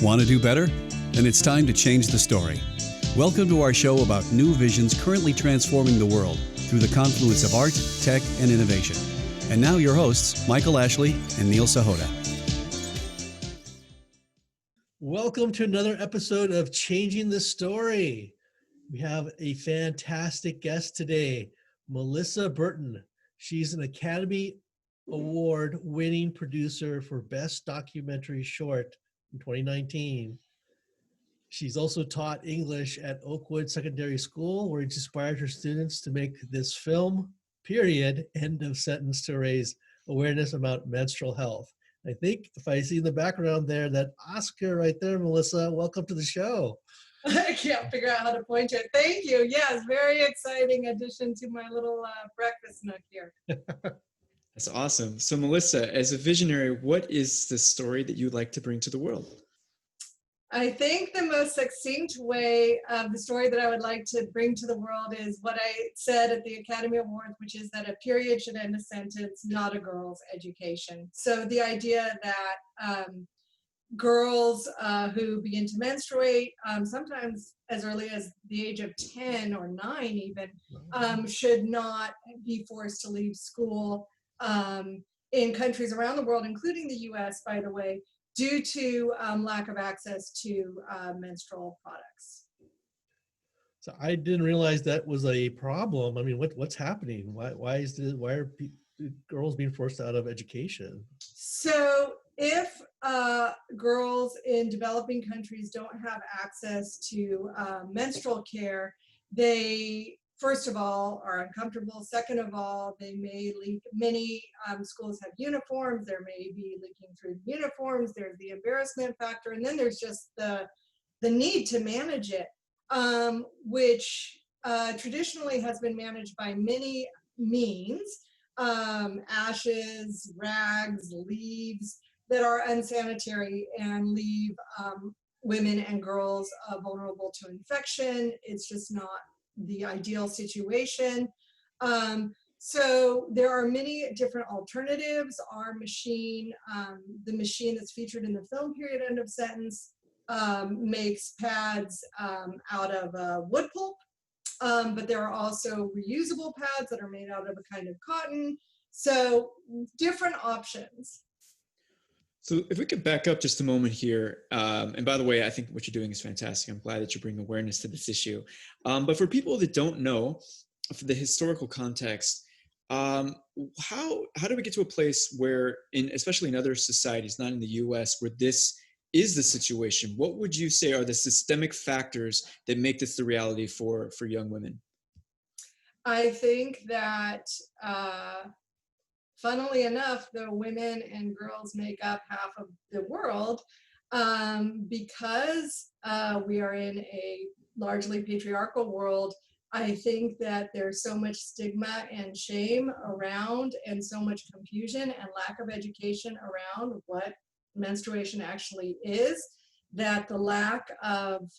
Want to do better? Then it's time to change the story. Welcome to our show about new visions currently transforming the world through the confluence of art, tech, and innovation. And now your hosts, Michael Ashley and Neil Sahota. Welcome to another episode of Changing the Story. We have a fantastic guest today, Melissa Berton. She's an Academy Award winning producer for Best Documentary Short in 2019. She's also taught English at Oakwood Secondary School, where she inspired her students to make this film, period, end of sentence, to raise awareness about menstrual health. I think if I see in the background there, that Oscar right there, Melissa, welcome to the show. I can't figure out how to point to it. Thank you. Yes, very exciting addition to my little breakfast nook here. That's awesome. So Melissa, as a visionary, what is the story that you'd like to bring to the world? I think the most succinct way of the story that I would like to bring to the world is what I said at the Academy Awards, which is that a period should end a sentence, not a girl's education. So the idea that girls who begin to menstruate, sometimes as early as the age of 10 or 9 even, should not be forced to leave school in countries around the world, including the US, by the way, due to lack of access to menstrual products. So I didn't realize that was a problem. I mean, what's happening? Why are girls being forced out of education? So if girls in developing countries don't have access to menstrual care, they, first of all, are uncomfortable. Second of all, they may leak. Many schools have uniforms. There may be leaking through the uniforms. There's the embarrassment factor. And then there's just the need to manage it, which traditionally has been managed by many means, ashes, rags, leaves that are unsanitary and leave women and girls vulnerable to infection. It's just not the ideal situation. So there are many different alternatives. Our machine, the machine that's featured in the film, period, end of sentence, makes pads out of wood pulp, but there are also reusable pads that are made out of a kind of cotton. So different options. So if we could back up just a moment here, and by the way, I think what you're doing is fantastic. I'm glad that you bring awareness to this issue. But for people that don't know, for the historical context, how do we get to a place where, especially in other societies, not in the US, where this is the situation? What would you say are the systemic factors that make this the reality for young women? I think that funnily enough, the women and girls make up half of the world because we are in a largely patriarchal world. I think that there's so much stigma and shame around, and so much confusion and lack of education around what menstruation actually is, that the lack of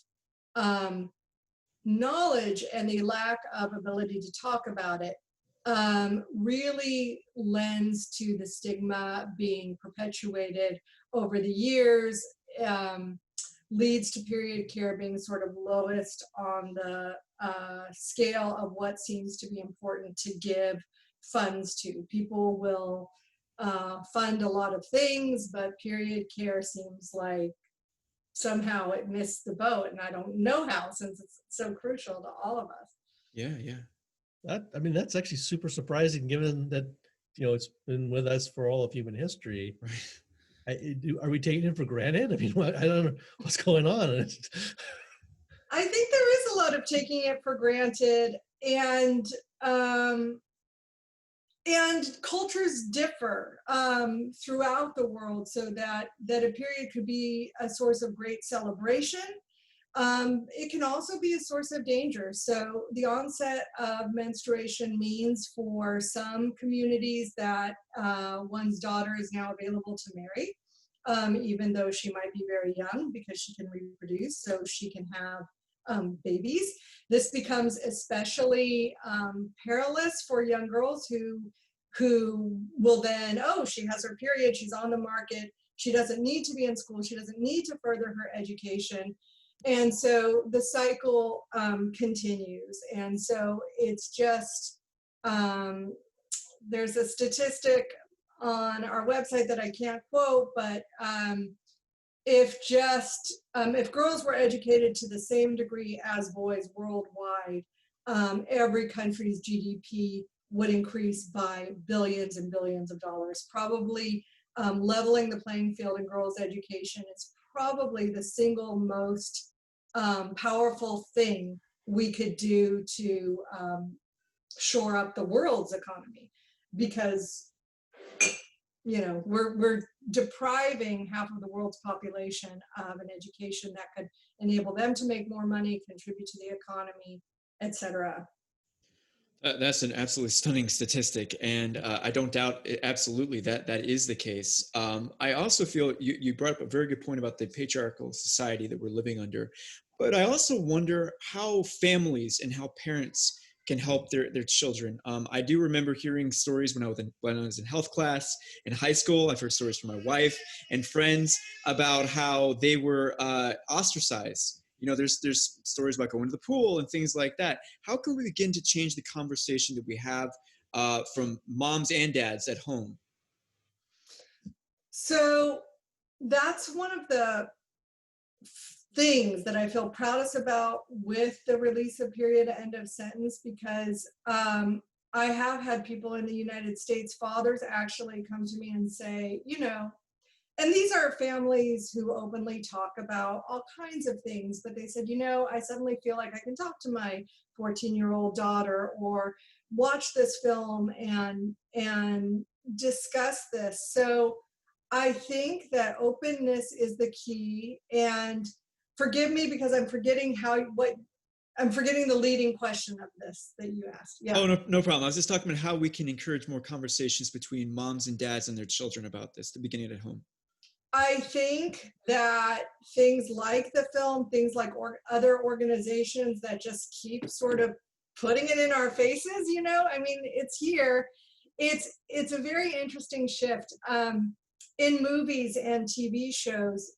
knowledge and the lack of ability to talk about it really lends to the stigma being perpetuated over the years, leads to period care being sort of lowest on the scale of what seems to be important to give funds to. People will fund a lot of things, but period care seems like somehow it missed the boat, and I don't know how, since it's so crucial to all of us. Yeah. That's actually super surprising, given that, it's been with us for all of human history. Right. Are we taking it for granted? I mean, I don't know what's going on. I think there is a lot of taking it for granted, and cultures differ throughout the world, so that a period could be a source of great celebration. It can also be a source of danger. So the onset of menstruation means for some communities that one's daughter is now available to marry, even though she might be very young, because she can reproduce, so she can have babies. This becomes especially perilous for young girls who will then, oh, she has her period, she's on the market, She doesn't need to be in school. She doesn't need to further her education. And so the cycle continues. And so it's just, there's a statistic on our website that I can't quote, but if girls were educated to the same degree as boys worldwide, every country's GDP would increase by billions and billions of dollars. Probably leveling the playing field in girls' education is probably the single most powerful thing we could do to shore up the world's economy, because we're depriving half of the world's population of an education that could enable them to make more money, contribute to the economy, etc. That's an absolutely stunning statistic, and I don't doubt absolutely that is the case. I also feel you brought up a very good point about the patriarchal society that we're living under, but I also wonder how families and how parents can help their children. I do remember hearing stories when I was in health class in high school. I've heard stories from my wife and friends about how they were ostracized. There's stories about going to the pool and things like that. How can we begin to change the conversation that we have from moms and dads at home? So that's one of the things that I feel proudest about with the release of period end of sentence, because I have had people in the United States, fathers actually come to me and say, and these are families who openly talk about all kinds of things, but they said, I suddenly feel like I can talk to my 14-year-old daughter or watch this film and discuss this. So I think that openness is the key. And forgive me because I'm forgetting the leading question of this that you asked. Yeah. Oh, no problem. I was just talking about how we can encourage more conversations between moms and dads and their children about this, the beginning at home. I think that things like the film, things like other organizations that just keep sort of putting it in our faces, it's here. It's a very interesting shift. In movies and TV shows,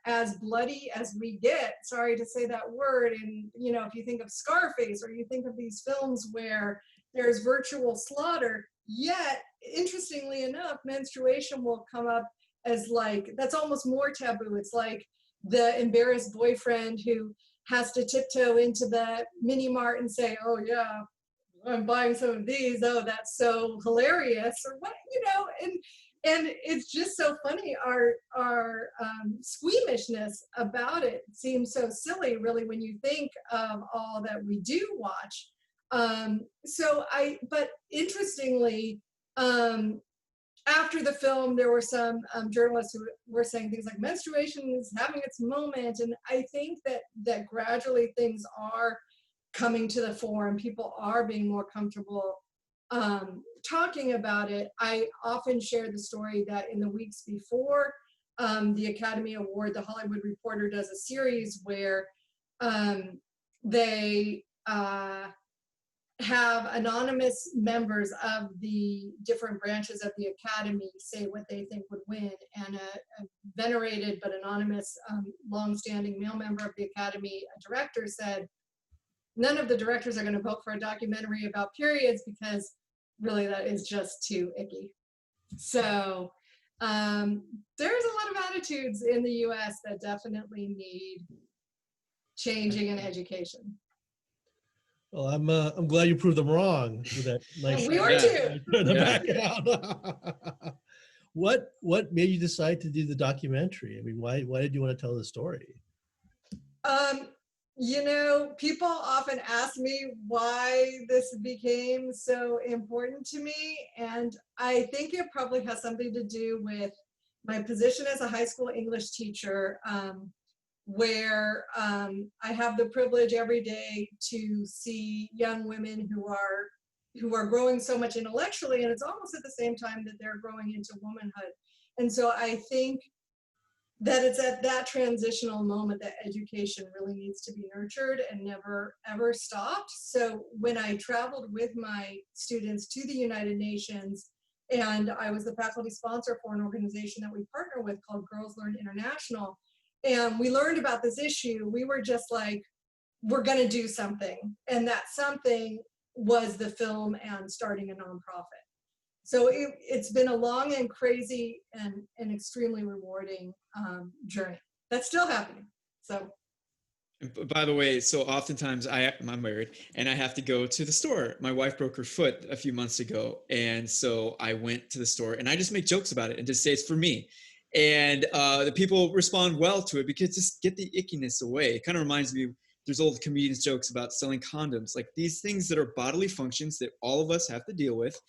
as bloody as we get, sorry to say that word, and if you think of Scarface or you think of these films where there's virtual slaughter, yet interestingly enough, menstruation will come up as that's almost more taboo. It's like the embarrassed boyfriend who has to tiptoe into the mini mart and say, oh yeah, I'm buying some of these, oh that's so hilarious, or what, and it's just so funny. Our squeamishness about it seems so silly, really, when you think of all that we do watch. But interestingly, after the film, there were some journalists who were saying things like menstruation is having its moment, and I think that gradually things are coming to the fore and people are being more comfortable talking about it. I often share the story that in the weeks before the Academy Award, the Hollywood Reporter does a series where they have anonymous members of the different branches of the Academy say what they think would win, and a venerated but anonymous long-standing male member of the Academy, a director, said none of the directors are going to vote for a documentary about periods because really that is just too icky. So there's a lot of attitudes in the US that definitely need changing in education. Well, I'm glad you proved them wrong with that nice. We are too. In the background. What made you decide to do the documentary? I mean, why did you want to tell the story? People often ask me why this became so important to me, and I think it probably has something to do with my position as a high school English teacher, where I have the privilege every day to see young women who are growing so much intellectually, and it's almost at the same time that they're growing into womanhood. And so I think that it's at that transitional moment that education really needs to be nurtured and never ever stopped. So when I traveled with my students to the United Nations, And I was the faculty sponsor for an organization that we partner with called Girls Learn International. And we learned about this issue. We were just like, we're going to do something. And that something was the film and starting a nonprofit. So it's been a long and crazy and extremely rewarding journey. That's still happening. So. By the way, so oftentimes I'm married and I have to go to the store. My wife broke her foot a few months ago. And so I went to the store and I just make jokes about it and just say it's for me. And the people respond well to it because just get the ickiness away. It kind of reminds me, there's old comedians jokes about selling condoms, like these things that are bodily functions that all of us have to deal with.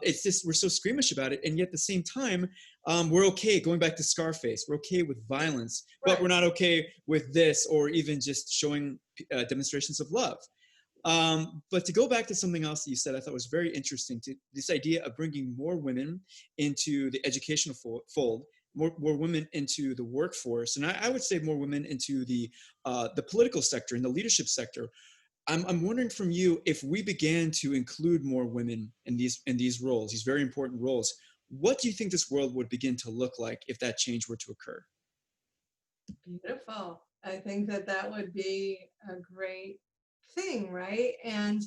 It's just, we're so squeamish about it. And yet at the same time, we're okay going back to Scarface. We're okay with violence, but Right. we're not okay with this or even just showing demonstrations of love. But to go back to something else that you said, I thought was very interesting, to this idea of bringing more women into the educational fold, more women into the workforce, and I would say more women into the political sector and the leadership sector. I'm wondering from you, if we began to include more women in these roles, these very important roles, what do you think this world would begin to look like if that change were to occur? Beautiful. I think that would be a great thing, right? And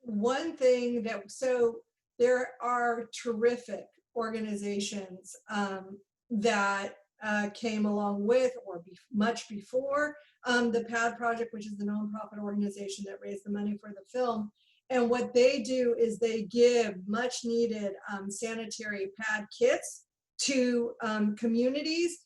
one thing so there are terrific organizations that came along with or much before the PAD Project, which is the nonprofit organization that raised the money for the film. And what they do is they give much needed sanitary pad kits to communities.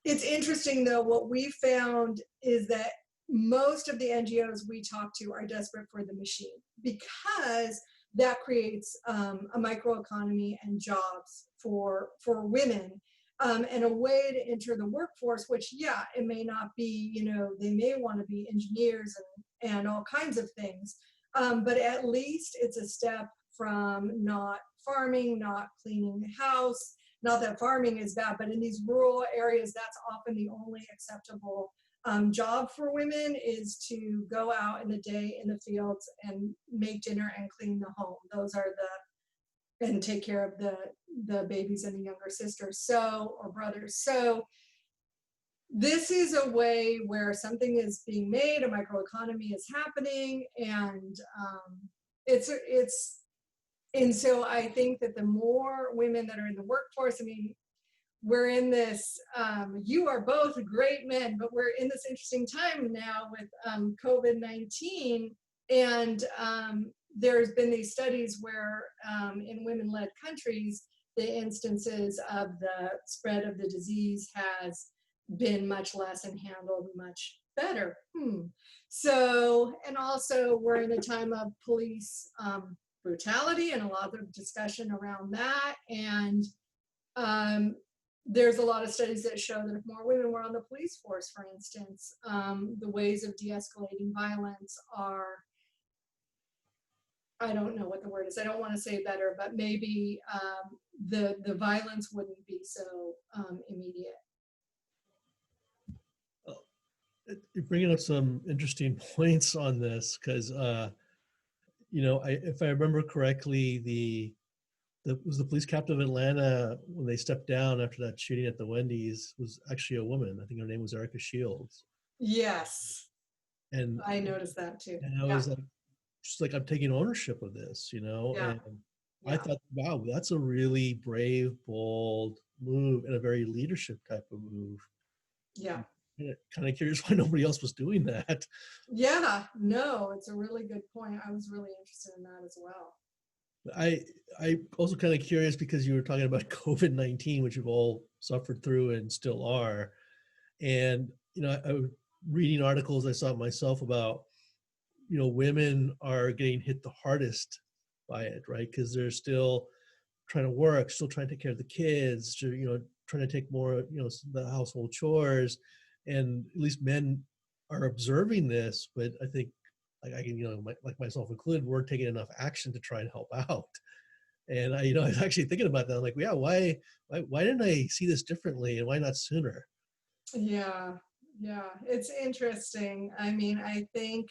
It's interesting though, what we found is that most of the NGOs we talk to are desperate for the machine because that creates a microeconomy and jobs for women and a way to enter the workforce, which, yeah, it may not be, they may want to be engineers and all kinds of things, but at least it's a step from not farming, not cleaning the house. Not that farming is bad, but in these rural areas, that's often the only acceptable job for women, is to go out in the day in the fields and make dinner and clean the home. Those are and take care of the babies and the younger sisters, or brothers. So this is a way where something is being made, a microeconomy is happening, and and so I think that the more women that are in the workforce, I mean, we're in this, you are both great men, but we're in this interesting time now with COVID-19. And there's been these studies where in women-led countries, the instances of the spread of the disease has been much less and handled much better. So, and also we're in a time of police brutality and a lot of discussion around that. And there's a lot of studies that show that if more women were on the police force, for instance, the ways of de-escalating violence are, I don't know what the word is, I don't want to say better, but maybe the violence wouldn't be so immediate. You're bringing up some interesting points on this because, if I remember correctly, was the police captain of Atlanta when they stepped down after that shooting at the Wendy's was actually a woman. I think her name was Erica Shields. Yes. And I noticed that too. And I was like, just like, I'm taking ownership of this, Yeah. And I thought, wow, that's a really brave, bold move and a very leadership type of move. Yeah. Kind of curious why nobody else was doing that. Yeah, no, it's a really good point. I was really interested in that as well. I also kind of curious because you were talking about COVID-19, which we've all suffered through and still are. And, I was reading articles I saw myself about, women are getting hit the hardest by it, right? Because they're still trying to work, still trying to take care of the kids, trying to take more, the household chores. And at least men are observing this, but I think like I can, like myself included, we're taking enough action to try and help out. And I was actually thinking about that. I'm like, yeah, why didn't I see this differently, and why not sooner? Yeah, it's interesting. I mean, I think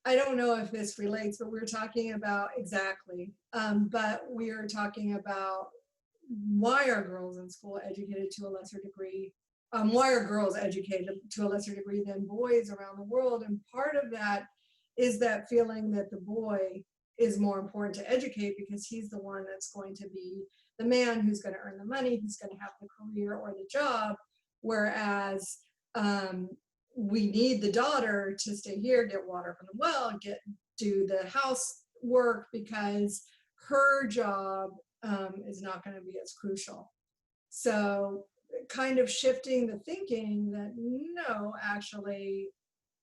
I don't know if this relates, but we're talking about exactly. But we are talking about why are girls in school educated to a lesser degree? Why are girls educated to a lesser degree than boys around the world? And part of that is that feeling that the boy is more important to educate because he's the one that's going to be the man who's going to earn the money, who's going to have the career or the job. Whereas we need the daughter to stay here, get water from the well, do the housework because her job is not going to be as crucial. So kind of shifting the thinking that no, actually,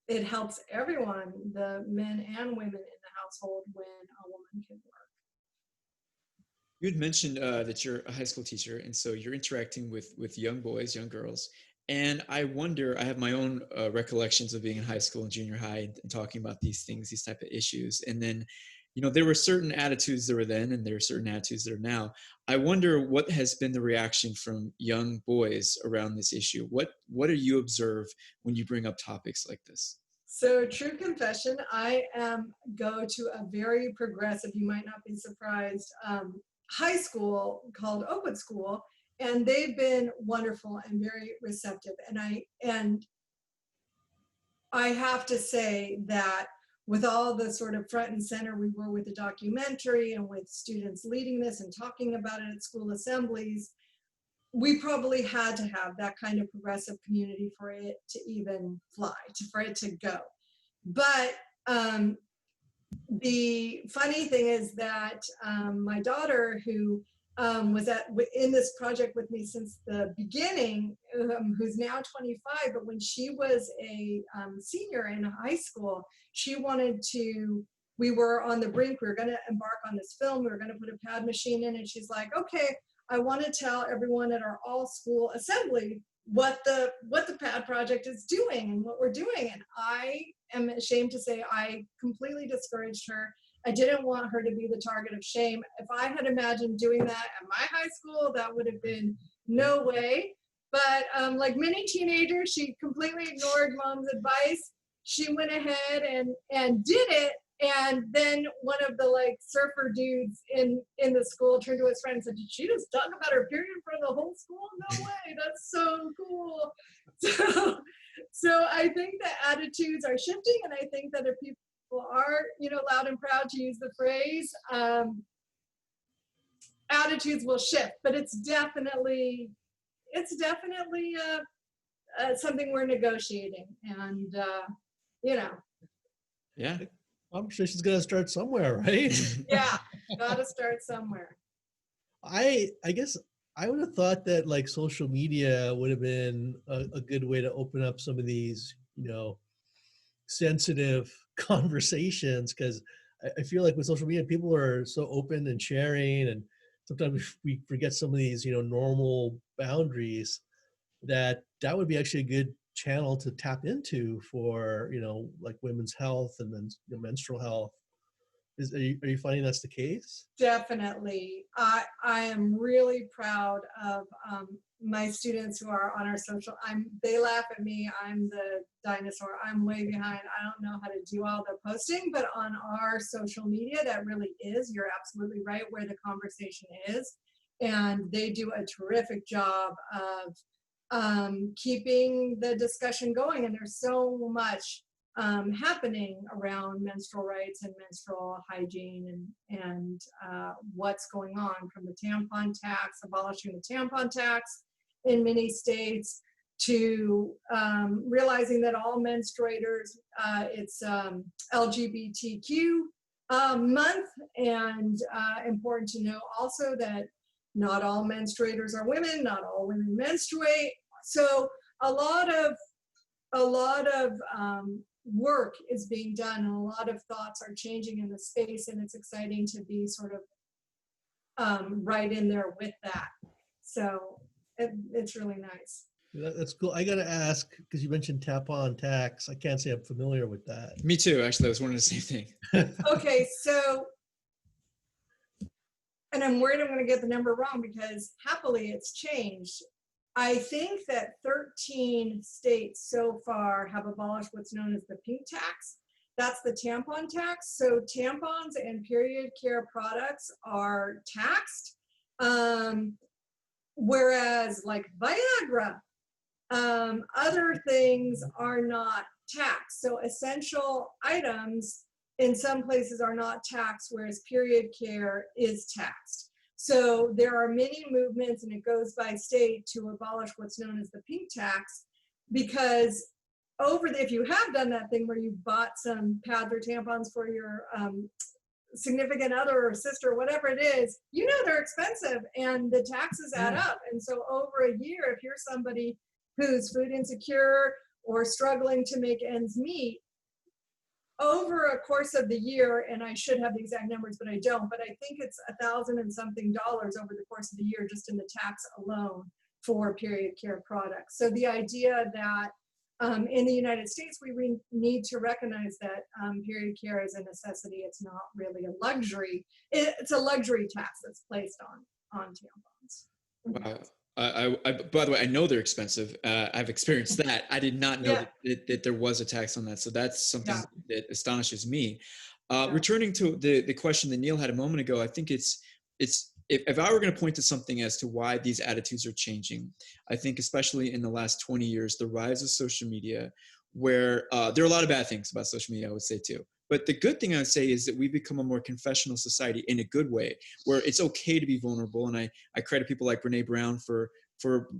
it helps everyone, the men and women in the household, when a woman can work. You had mentioned that you're a high school teacher, and so you're interacting with young boys, young girls. And I wonder, I have my own recollections of being in high school and junior high and talking about these things, these type of issues. And then, there were certain attitudes that were then, and there are certain attitudes that are now. I wonder what has been the reaction from young boys around this issue. What do you observe when you bring up topics like this? So, true confession, I go to a very progressive, you might not be surprised, high school called Oakwood School, and they've been wonderful and very receptive. And I have to say that with all the sort of front and center we were with the documentary and with students leading this and talking about it at school assemblies, we probably had to have that kind of progressive community for it to even fly, for it to go. But the funny thing is that my daughter, who was in this project with me since the beginning, who's now 25, but when she was a senior in high school, she wanted to, we were on the brink, we were going to embark on this film, we were going to put a pad machine in, and she's like, okay, I want to tell everyone at our all school assembly what the pad project is doing and what we're doing. And I am ashamed to say I completely discouraged her. I didn't want her to be the target of shame. If I had imagined doing that at my high school, that would have been no way. But like many teenagers, she completely ignored mom's advice. She went ahead and did it. And then one of the like surfer dudes in the school turned to his friend and said, "Did she just talk about her period in front of the whole school? No way, that's so cool." So I think that attitudes are shifting, and I think that if people are, loud and proud to use the phrase, attitudes will shift. But it's definitely something we're negotiating, and Yeah. I'm sure she's gonna start somewhere, right? Yeah, gotta start somewhere. I guess I would have thought that like social media would have been a good way to open up some of these, sensitive conversations, because I feel like with social media, people are so open and sharing, and sometimes we forget some of these, normal boundaries that would be actually a good channel to tap into for, like women's health and then menstrual health. Are you finding that's the case? Definitely. I am really proud of my students who are on our social. They laugh at me. I'm the dinosaur. I'm way behind. I don't know how to do all the posting, but on our social media, that really is. You're absolutely right where the conversation is. And they do a terrific job of keeping the discussion going. And there's so much happening around menstrual rights and menstrual hygiene and what's going on, from the tampon tax, abolishing the tampon tax in many states, to realizing that all menstruators, it's LGBTQ month, and important to know also that not all menstruators are women, not all women menstruate. So a lot of work is being done, and a lot of thoughts are changing in the space, and it's exciting to be sort of right in there with that. So it's really nice. That's cool. I got to ask, because you mentioned Tampon Tax. I can't say I'm familiar with that. Me too, actually. I was wondering the same thing. Okay, so, and I'm worried I'm going to get the number wrong because happily it's changed. I think that 13 states so far have abolished what's known as the pink tax. That's the tampon tax. So tampons and period care products are taxed, whereas like Viagra, other things are not taxed. So essential items in some places are not taxed, whereas period care is taxed. So there are many movements, and it goes by state, to abolish what's known as the pink tax, because if you have done that thing where you bought some pads or tampons for your significant other or sister, whatever it is, you know they're expensive and the taxes add up. And so over a year, if you're somebody who's food insecure or struggling to make ends meet, over a course of the year, and I should have the exact numbers, but I don't, but I think it's $1,000 and something over the course of the year, just in the tax alone for period care products. So the idea that in the United States, we need to recognize that period care is a necessity. It's not really a luxury. It's a luxury tax that's placed on tampons. Wow. By the way, I know they're expensive. I've experienced that. I did not know that there was a tax on that. So that's something that astonishes me. Returning to the question that Neil had a moment ago, I think it's if I were going to point to something as to why these attitudes are changing, I think especially in the last 20 years, the rise of social media, where there are a lot of bad things about social media, I would say too. But the good thing I would say is that we've become a more confessional society in a good way, where it's okay to be vulnerable. And I credit people like Brene Brown for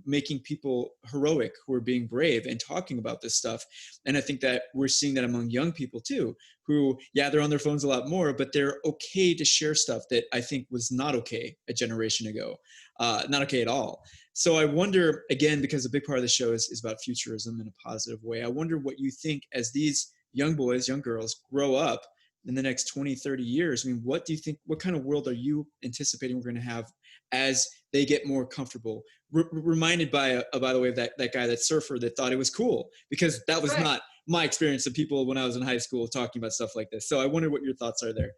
making people heroic who are being brave and talking about this stuff. And I think that we're seeing that among young people too, who, they're on their phones a lot more, but they're okay to share stuff that I think was not okay a generation ago, not okay at all. So I wonder, again, because a big part of the show is about futurism in a positive way, I wonder what you think as these young boys, young girls grow up in the next 20, 30 years. I mean, what do you think, what kind of world are you anticipating we're going to have as they get more comfortable? Reminded by the way, of that guy, that surfer that thought it was cool, because that was not my experience of people when I was in high school talking about stuff like this. So I wonder what your thoughts are there.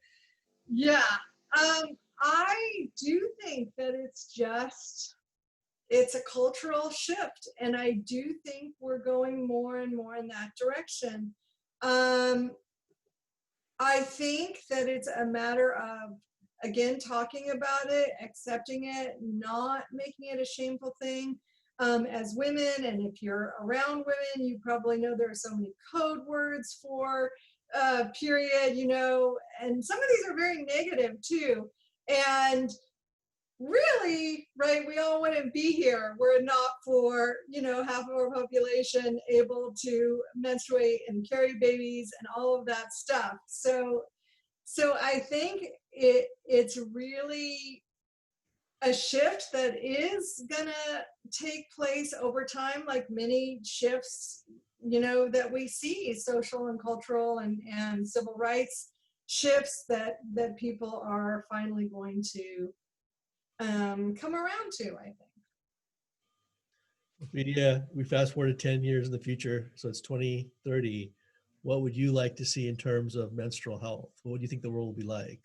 Yeah, I do think that it's a cultural shift, and I do think we're going more and more in that direction. I think that it's a matter of, again, talking about it, accepting it, not making it a shameful thing. As women, and if you're around women, you probably know there are so many code words for period, and some of these are very negative too. And really, right, we all wouldn't be here were it not for, half of our population able to menstruate and carry babies and all of that stuff. So I think it's really a shift that is gonna take place over time, like many shifts, that we see, social and cultural and civil rights shifts that people are finally going to come around to, I think. We fast forward to 10 years in the future, so it's 2030. What would you like to see in terms of menstrual health? What would you think the world will be like?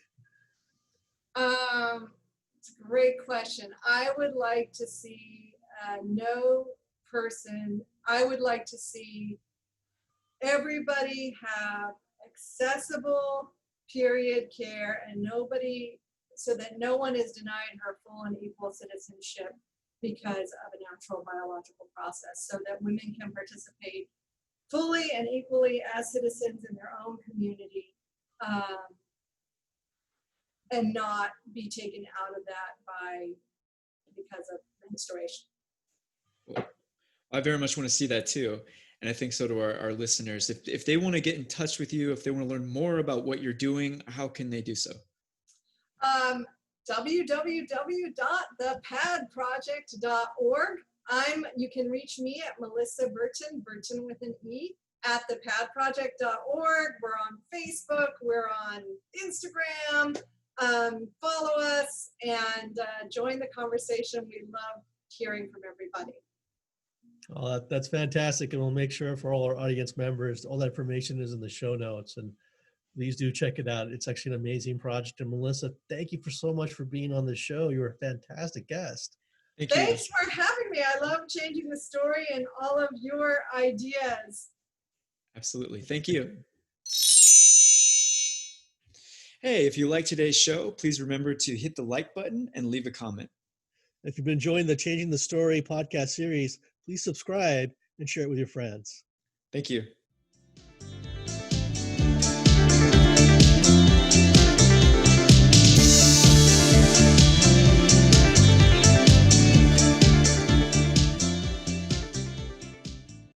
It's a great question. I would like to see I would like to see everybody have accessible period care, and so that no one is denied her full and equal citizenship because of a natural biological process, so that women can participate fully and equally as citizens in their own community, and not be taken out of that because of menstruation. Well, I very much want to see that too. And I think so do our listeners. If they want to get in touch with you, if they want to learn more about what you're doing, how can they do so? www.thepadproject.org. You can reach me at Melissa Berton, Berton with an E, at thepadproject.org. We're on Facebook, we're on Instagram. Follow us and join the conversation. We love hearing from everybody. Oh, that's fantastic. And we'll make sure for all our audience members, all that information is in the show notes, and please do check it out. It's actually an amazing project. And Melissa, thank you so much for being on the show. You were a fantastic guest. Thanks for having me. I love changing the story and all of your ideas. Absolutely. Thank you. Hey, if you like today's show, please remember to hit the like button and leave a comment. If you've been enjoying the Changing the Story podcast series, please subscribe and share it with your friends. Thank you.